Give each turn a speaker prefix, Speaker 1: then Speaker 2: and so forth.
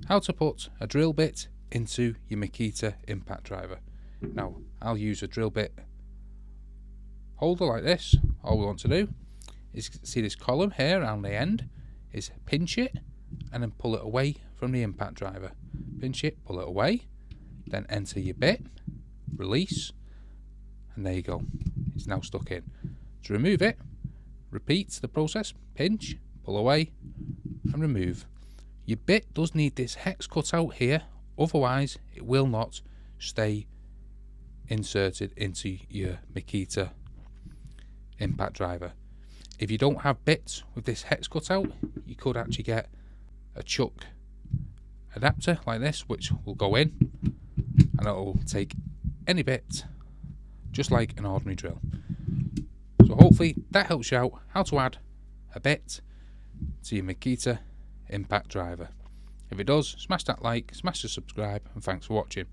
Speaker 1: how to put a drill bit into your Makita impact driver. Now I'll use a drill bit holder like this. All we want to do is see this column here around the end, is pinch it and then pull it away from the impact driver. Pinch it, pull it away, then enter your bit, release, and there you go, it's now stuck in. To remove it, repeat the process, pinch, pull away and remove. Your bit does need this hex cut out here, otherwise it will not stay inserted into your Makita impact driver. If you don't have bits with this hex cut out, you could actually get a chuck adapter like this, which will go in and it will take any bit just like an ordinary drill. So hopefully that helps you out how to add a bit to your Makita impact driver. If it does, smash that like, smash the subscribe, and thanks for watching.